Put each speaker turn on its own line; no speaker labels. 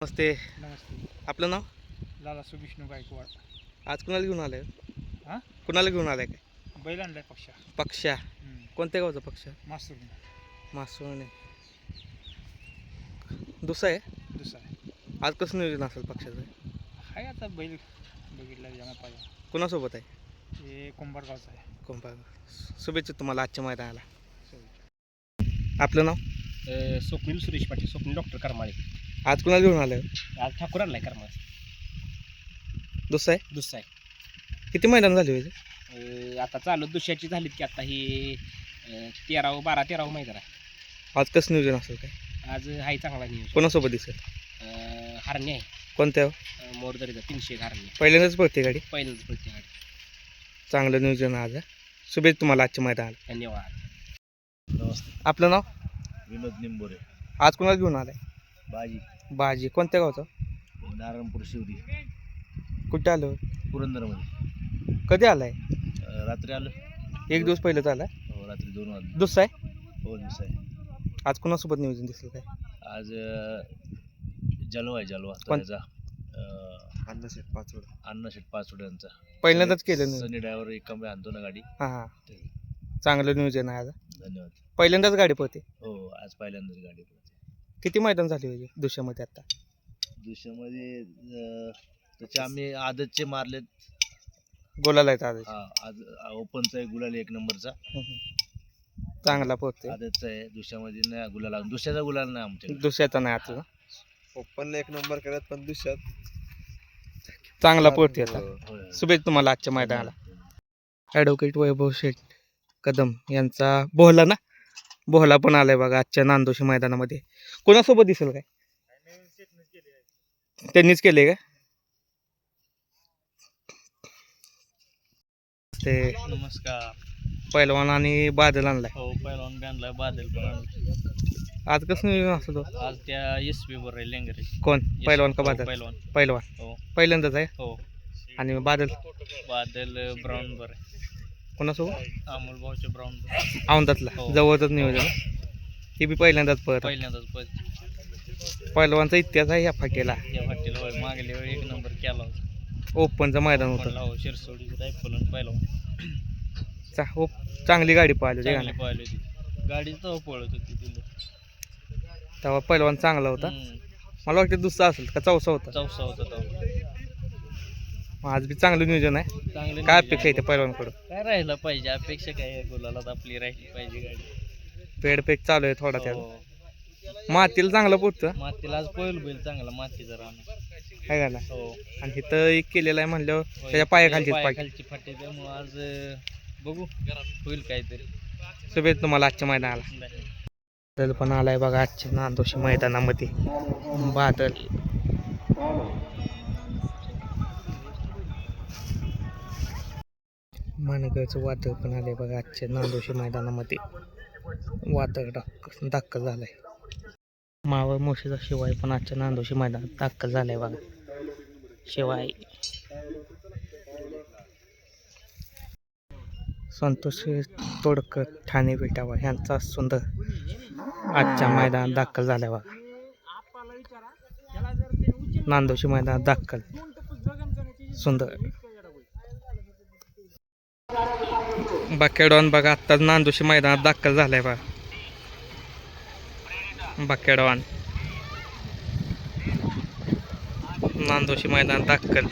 नमस्ते.
नमस्ते.
आपलं नाव?
लाला सुविष्णू गायकवाड.
आज कुणाला घेऊन आलाय?
हां,
कुणाला घेऊन आलाय काय?
बैल आणलाय पक्षा.
पक्षा. कोणत्या गावचा पक्षा?
मासूर
मासवणे. दुसरा आहे.
दुसरा आहे.
आज कसं नियोजन असेल पक्षाचं?
आहे आता बैल बघितला जमा पाहिजे.
कुणासोबत आहे?
हे कुंभारगावचा आहे.
कोंबा. शुभेच्छा तुम्हाला आजच्या मैदानाला.
सो
आपलं नाव?
स्वप्नील सुरेश पाटील, स्वप्नील डॉक्टर करमाळे.
आज कुणाला घेऊन आलाय?
आज ठाकूर आणलाय करमाळे.
दुसरा आहे.
दुसरा आहे.
किती मैदान झाले होते?
आता चालू दुसऱ्याची झालीत की आता ही 12-13 मैदान आहे.
आज कसं नियोजन असेल काय?
आज हाय चांगला नियोजन.
कोणासोबत दिसेल?
हरणे आहे.
कोणत्या?
मोरदरीचा 300 हरणे.
पहिल्यांदाच पळते गाडी.
पहिल्यांदाच पडते गाडी.
चांगलं नियोजन आज आहे. शुभेच्छा तुम्हाला आजच्या मैदानाला.
धन्यवाद.
नमस्ते.
आपलं नाव?
विनोद निंबोरे.
आज कुणाला घेऊन आलाय?
बाजी
बाजी. कोणत्या गावचा?
नारायणपूर शिवडी
कुठे आलं?
पुरंदरमध्ये.
कधी आलाय?
रात्री आलं.
एक दिवस पहिलेच आलाय.
हो, रात्री 2 वाजता.
दुसरा आहे.
हो, दिवस आहे.
आज कुणासोबत नियोजन दिसेल काय?
आज जलवा आहे. जलवा
कोण?
त्याचा अण्णाशेठ पाचोड यांचा.
पहिल्यांदाच केलं नाही.
सनी ड्रायव्हर एक कमी आणतो ना गाडी.
हां हां. चांगलं नियोजन आहे आज.
धन्यवाद.
पहिल्यांदाच गाडी पळते.
हो, आज पहिल्यांदाच गाडी पळते.
किती मैदान झाले होते दुसऱ्यामध्ये आता?
दुसऱ्यामध्ये त्याचे आम्ही आदतचे मारलेत.
गोलाला आहेत आज.
हा, आज ओपनचा आहे गुलाल 1 नंबरचा.
चांगला पळते.
आदतचा आहे. दुसऱ्यामध्ये नाही गुलाल. दुसऱ्याचा गुलाल नाही आमच्या.
दुसऱ्याचा नाही आता.
ओपनला 1 नंबर करत पण दुसऱ्यात
चांगला पळते आता.
होय.
शुभेच्छा तुम्हाला आजच्या मैदानाला. ॲडव्होकेट वैभव शेठ कदम यांचा बोहला ना, बोहला पण आलाय बघा आजच्या नांदोशी मैदानामध्ये. कोणासोबत दिसेल काय? त्यांनीच केले का? ते
नमस्कार.
पैलवान आणि बादल आणलाय.
हो, पहिलवान बी आणलाय, बादल पण आणलाय.
आज कसं नियोजन असं?
आज त्या SV वर आहे लेंगरे.
कोण? पैलवान का
हो,
बादल?
पहिलवान.
पैलवान.
हो
पहिल्यांदाच आहे.
हो.
आणि बादल
बादल ब्राऊन वर आहे.
कोणासोबत?
अमोल भाऊचे ब्राऊन
औंधातला.
हो.
जवळच नियोजन. ती बी पहिल्यांदाच पळत.
पहिल्यांदाच पळते.
पैलवानचा इतिहास आहे या फाटीला.
या फाटीला होय, मागल्या वेळी 1 नंबर केला होता.
ओपनचं मैदान होतं.
म्हणला हो, शिरसोडी रायफल आणि पहिलवान.
चांगली गाडी पाहिली होती
चांगली
का?
पळली होती गाडी, तर पळत होती तिला.
तेव्हा पैलवान चांगला होता. मला वाटतं दुसरा असेल का चौसा होता.
चौसा होता तो.
मग आज बी चांगलं नियोजन आहे.
चांगले
काय अपेक्षा आहे त्या पैलवानकडून?
काय राहिलं पाहिजे अपेक्षा, काय गुलालात आपली राहिली पाहिजे गाडी.
पेड चालू आहे थोडा त्याला.
हो.
मातीला चांगलं पुरतं
मातीला आज पहिल बैल चांगला मातीचा राहणं.
आहे का ना.
हो.
आणि इथं एक केलेलं आहे म्हणल्यावर त्याच्या पायाखालची पाय.
खालची फाटी, त्यामुळे आज बघू होईल काहीतरी.
शुभेच्छा तुम्हाला आजच्या मैदानाला. बादल पण आलाय बघा आजच्या नांदोशी मैदानामध्ये. बादल माणिकचं वादळ पण आलंय बघा आजच्या नांदोशी मैदानामध्ये. वादळ दाखल झालंय. मावळ मोशीचा शिवाय पण आजच्या नांदोशी मैदानात दाखल झालाय बघा. शिवाय संतोष तोडकर ठाणे विटावा यांचा सुंदर आजच्या मैदानात दाखल झालाय बघा. नांदोशी मैदानात दाखल सुंदर. बाकेडॉन बघा आत्ताच नांदोशी मैदानात दाखल झालाय बघा. बाकेडॉन नांदोशी मैदानात दाखल.